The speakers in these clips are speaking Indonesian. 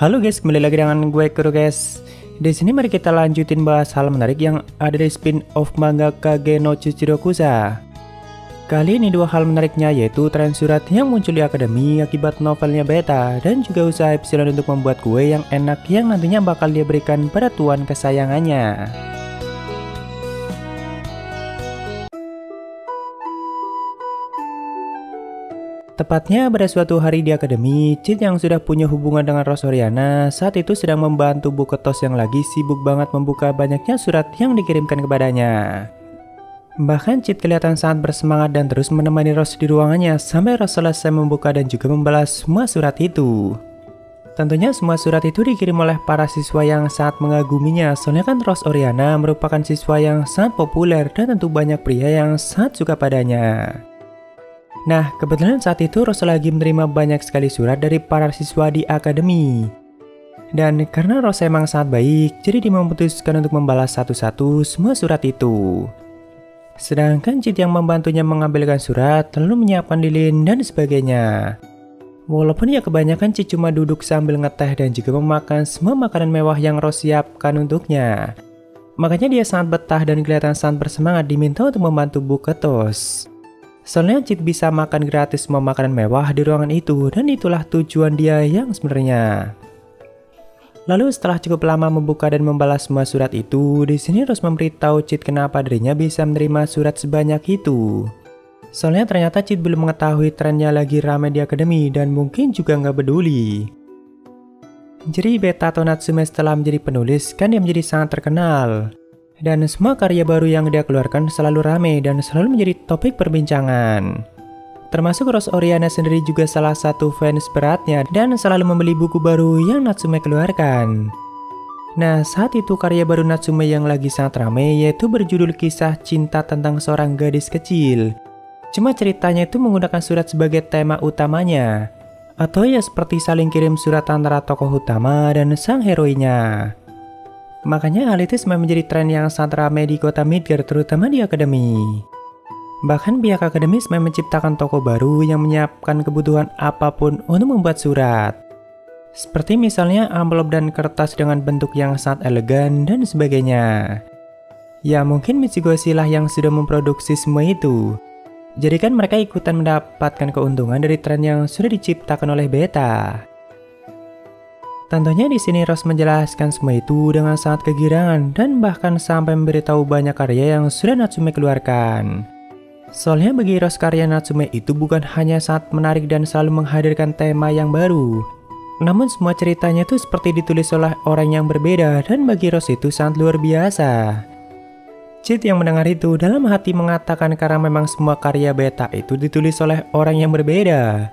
Halo guys, kembali lagi dengan gue Kuro guys. Di sini mari kita lanjutin bahas hal menarik yang ada di spin-off manga Kage no Tsuchirokusa. Kali ini dua hal menariknya yaitu tren surat yang muncul di akademi akibat novelnya beta dan juga usaha Epsilon untuk membuat kue yang enak yang nantinya bakal dia berikan pada tuan kesayangannya. Tepatnya pada suatu hari di akademi, Chit yang sudah punya hubungan dengan Rose Oriana saat itu sedang membantu Buketos yang lagi sibuk banget membuka banyaknya surat yang dikirimkan kepadanya. Bahkan Chit kelihatan sangat bersemangat dan terus menemani Rose di ruangannya sampai Rose selesai membuka dan juga membalas semua surat itu. Tentunya semua surat itu dikirim oleh para siswa yang sangat mengaguminya, soalnya kan Rose Oriana merupakan siswa yang sangat populer dan tentu banyak pria yang sangat suka padanya. Nah, kebetulan saat itu Rose lagi menerima banyak sekali surat dari para siswa di akademi. Dan karena Rose emang sangat baik, jadi dia memutuskan untuk membalas satu-satu semua surat itu. Sedangkan Chit yang membantunya mengambilkan surat, lalu menyiapkan lilin dan sebagainya. Walaupun ya kebanyakan Chit cuma duduk sambil ngeteh dan juga memakan semua makanan mewah yang Rose siapkan untuknya. Makanya dia sangat betah dan kelihatan sangat bersemangat diminta untuk membantu Buketos. Soalnya Chit bisa makan gratis semua makanan mewah di ruangan itu dan itulah tujuan dia yang sebenarnya. Lalu setelah cukup lama membuka dan membalas semua surat itu, di sini Rose memberitahu Chit kenapa dirinya bisa menerima surat sebanyak itu. Soalnya ternyata Chit belum mengetahui trennya lagi ramai di akademi dan mungkin juga nggak peduli. Jadi Beta atau Natsume setelah menjadi penulis kan dia menjadi sangat terkenal. Dan semua karya baru yang dia keluarkan selalu rame dan selalu menjadi topik perbincangan. Termasuk Rose Oriana sendiri juga salah satu fans beratnya dan selalu membeli buku baru yang Natsume keluarkan. Nah, saat itu karya baru Natsume yang lagi sangat rame yaitu berjudul Kisah Cinta tentang Seorang Gadis Kecil. Cuma ceritanya itu menggunakan surat sebagai tema utamanya. Atau ya seperti saling kirim surat antara tokoh utama dan sang heroinya. Makanya hal itu semua menjadi tren yang sangat ramai di kota Midgar, terutama di akademi. Bahkan pihak akademi semua menciptakan toko baru yang menyiapkan kebutuhan apapun untuk membuat surat. Seperti misalnya amplop dan kertas dengan bentuk yang sangat elegan dan sebagainya. Ya mungkin Michigoshi lah yang sudah memproduksi semua itu. Jadi kan mereka ikutan mendapatkan keuntungan dari tren yang sudah diciptakan oleh Beta. Tentunya di sini Rose menjelaskan semua itu dengan sangat kegirangan dan bahkan sampai memberitahu banyak karya yang sudah Natsume keluarkan. Soalnya bagi Rose karya Natsume itu bukan hanya sangat menarik dan selalu menghadirkan tema yang baru. Namun semua ceritanya itu seperti ditulis oleh orang yang berbeda dan bagi Rose itu sangat luar biasa. Chit yang mendengar itu dalam hati mengatakan karena memang semua karya Beta itu ditulis oleh orang yang berbeda.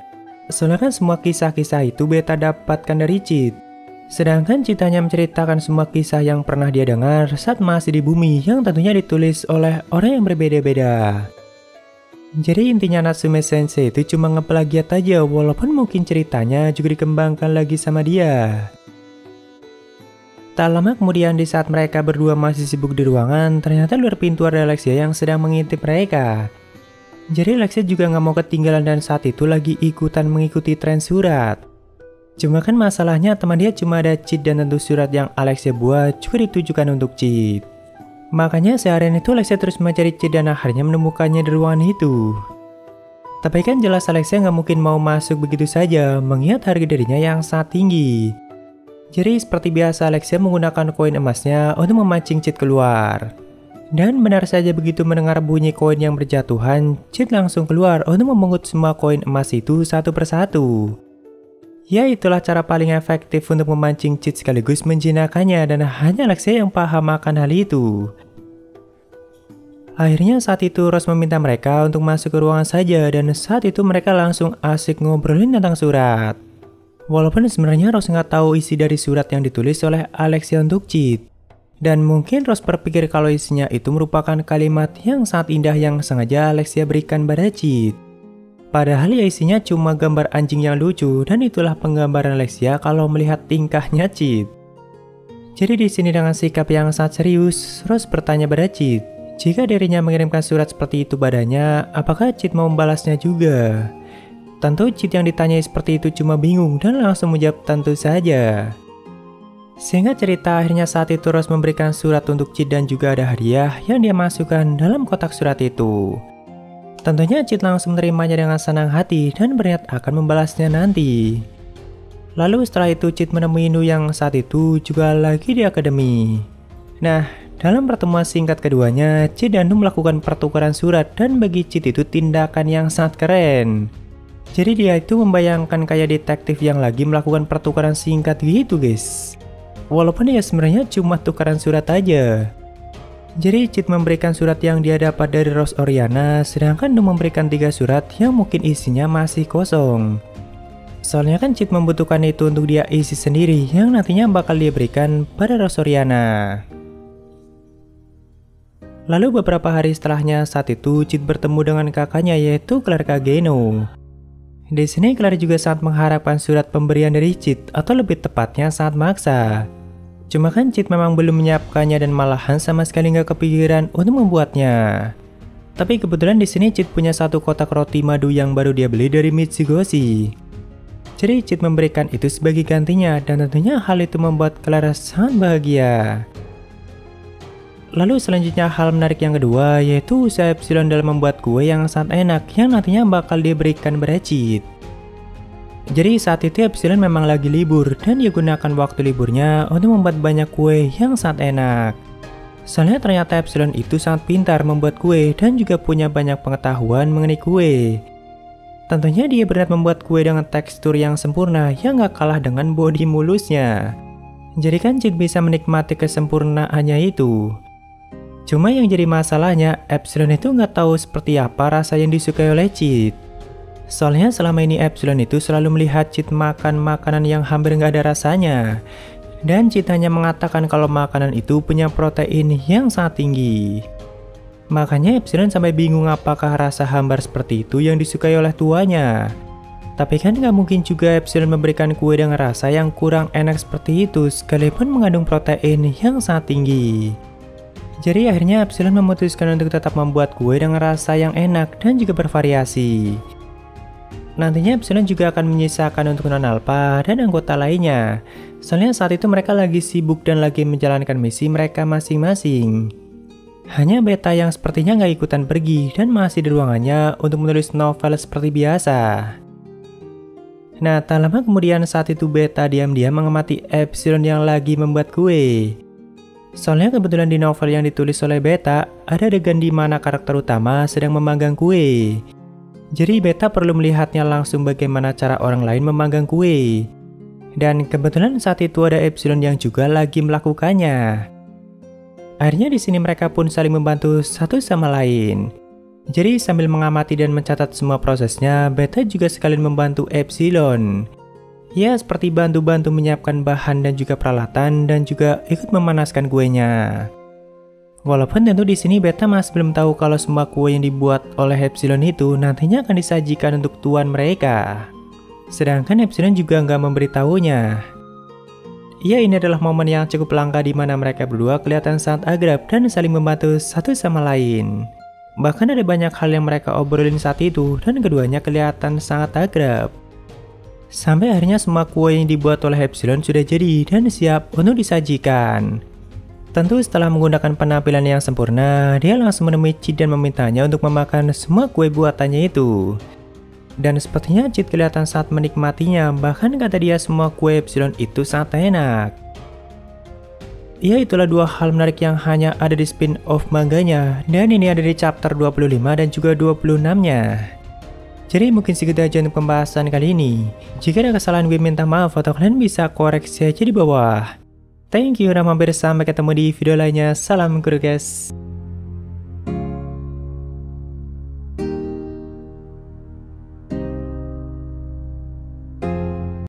Soalnya kan semua kisah-kisah itu Beta dapatkan dari Chit. Sedangkan Chit hanya menceritakan semua kisah yang pernah dia dengar saat masih di bumi yang tentunya ditulis oleh orang yang berbeda-beda. Jadi intinya Natsume Sensei itu cuma ngeplagiat aja walaupun mungkin ceritanya juga dikembangkan lagi sama dia. Tak lama kemudian di saat mereka berdua masih sibuk di ruangan, ternyata luar pintu ada Alexia yang sedang mengintip mereka. Jadi Alexia juga nggak mau ketinggalan dan saat itu lagi ikutan mengikuti tren surat. Cuma kan masalahnya teman dia cuma ada Chit dan tentu surat yang Alexia buat juga ditujukan untuk Chit. Makanya seharian itu Alexia terus mencari Chit dan akhirnya menemukannya di ruangan itu. Tapi kan jelas Alexia nggak mungkin mau masuk begitu saja mengingat harga dirinya yang sangat tinggi. Jadi seperti biasa Alexia menggunakan koin emasnya untuk memancing Chit keluar. Dan benar saja begitu mendengar bunyi koin yang berjatuhan, Chit langsung keluar untuk memungut semua koin emas itu satu persatu. Ya itulah cara paling efektif untuk memancing Chit sekaligus menjinakkannya dan hanya Alexia yang paham akan hal itu. Akhirnya saat itu Rose meminta mereka untuk masuk ke ruangan saja dan saat itu mereka langsung asik ngobrolin tentang surat. Walaupun sebenarnya Rose nggak tahu isi dari surat yang ditulis oleh Alexia untuk Chit. Dan mungkin Rose berpikir kalau isinya itu merupakan kalimat yang sangat indah yang sengaja Alexia berikan pada Chit. Padahal ya isinya cuma gambar anjing yang lucu dan itulah penggambaran Alexia kalau melihat tingkahnya Chit. Jadi di sini dengan sikap yang sangat serius, Rose bertanya pada Chit, jika dirinya mengirimkan surat seperti itu padanya, apakah Chit mau membalasnya juga? Tentu Cid yang ditanyai seperti itu cuma bingung dan langsung menjawab tentu saja. Sehingga cerita akhirnya saat itu Rose memberikan surat untuk Cid dan juga ada hadiah yang dia masukkan dalam kotak surat itu. Tentunya Cid langsung menerimanya dengan senang hati dan berniat akan membalasnya nanti. Lalu setelah itu Cid menemui Nu yang saat itu juga lagi di akademi. Nah, dalam pertemuan singkat keduanya, Cid dan Nu melakukan pertukaran surat dan bagi Cid itu tindakan yang sangat keren. Jadi dia itu membayangkan kayak detektif yang lagi melakukan pertukaran singkat gitu guys. Walaupun ya sebenarnya cuma tukaran surat aja. Jadi Cid memberikan surat yang dia dapat dari Rose Oriana, sedangkan Nu memberikan 3 surat yang mungkin isinya masih kosong. Soalnya kan Cid membutuhkan itu untuk dia isi sendiri yang nantinya bakal dia berikan pada Rose Oriana. Lalu beberapa hari setelahnya saat itu Cid bertemu dengan kakaknya yaitu Clark Geno. Di sini Clark juga sangat mengharapkan surat pemberian dari Cid atau lebih tepatnya sangat maksa. Cuma kan Cid memang belum menyiapkannya dan malahan sama sekali nggak kepikiran untuk membuatnya. Tapi kebetulan di sini Cid punya satu kotak roti madu yang baru dia beli dari Mitsugoshi. Jadi Cid memberikan itu sebagai gantinya dan tentunya hal itu membuat Clara sangat bahagia. Lalu selanjutnya hal menarik yang kedua yaitu usaha Epsilon dalam membuat kue yang sangat enak yang nantinya bakal diberikan pada Cid. Jadi saat itu Epsilon memang lagi libur dan dia gunakan waktu liburnya untuk membuat banyak kue yang sangat enak. Soalnya ternyata Epsilon itu sangat pintar membuat kue dan juga punya banyak pengetahuan mengenai kue. Tentunya dia berniat membuat kue dengan tekstur yang sempurna yang gak kalah dengan bodi mulusnya. Jadi kan Cid bisa menikmati kesempurnaannya itu. Cuma yang jadi masalahnya, Epsilon itu gak tahu seperti apa rasa yang disukai oleh Cid. Soalnya selama ini Epsilon itu selalu melihat Cid makan makanan yang hampir gak ada rasanya. Dan Cid hanya mengatakan kalau makanan itu punya protein yang sangat tinggi. Makanya Epsilon sampai bingung apakah rasa hambar seperti itu yang disukai oleh tuanya. Tapi kan gak mungkin juga Epsilon memberikan kue dengan rasa yang kurang enak seperti itu sekalipun mengandung protein yang sangat tinggi. Jadi akhirnya Epsilon memutuskan untuk tetap membuat kue dengan rasa yang enak dan juga bervariasi. Nantinya Epsilon juga akan menyisakan untuk Non Alpha dan anggota lainnya. Soalnya saat itu mereka lagi sibuk dan lagi menjalankan misi mereka masing-masing. Hanya Beta yang sepertinya nggak ikutan pergi dan masih di ruangannya untuk menulis novel seperti biasa. Nah, tak lama kemudian saat itu Beta diam-diam mengamati Epsilon yang lagi membuat kue. Soalnya kebetulan di novel yang ditulis oleh Beta, ada adegan di mana karakter utama sedang memanggang kue. Jadi Beta perlu melihatnya langsung bagaimana cara orang lain memanggang kue. Dan kebetulan saat itu ada Epsilon yang juga lagi melakukannya. Akhirnya di sini mereka pun saling membantu satu sama lain. Jadi sambil mengamati dan mencatat semua prosesnya, Beta juga sekalian membantu Epsilon. Ya, seperti bantu-bantu menyiapkan bahan dan juga peralatan dan juga ikut memanaskan kuenya. Walaupun tentu di sini Beta masih belum tahu kalau semua kue yang dibuat oleh Epsilon itu nantinya akan disajikan untuk tuan mereka. Sedangkan Epsilon juga nggak memberitahunya. Ya, ini adalah momen yang cukup langka di mana mereka berdua kelihatan sangat akrab dan saling membantu satu sama lain. Bahkan ada banyak hal yang mereka obrolin saat itu dan keduanya kelihatan sangat akrab. Sampai akhirnya semua kue yang dibuat oleh Epsilon sudah jadi dan siap untuk disajikan. Tentu setelah menggunakan penampilan yang sempurna, dia langsung menemui Cid dan memintanya untuk memakan semua kue buatannya itu. Dan sepertinya Cid kelihatan sangat menikmatinya, bahkan kata dia semua kue Epsilon itu sangat enak. Ya, itulah dua hal menarik yang hanya ada di spin-off manganya, dan ini ada di chapter 25 dan juga 26-nya. Jadi mungkin segitu aja untuk pembahasan kali ini. Jika ada kesalahan gue minta maaf atau kalian bisa koreksi aja di bawah. Thank you udah mampir, sampai ketemu di video lainnya. Salam guru guys.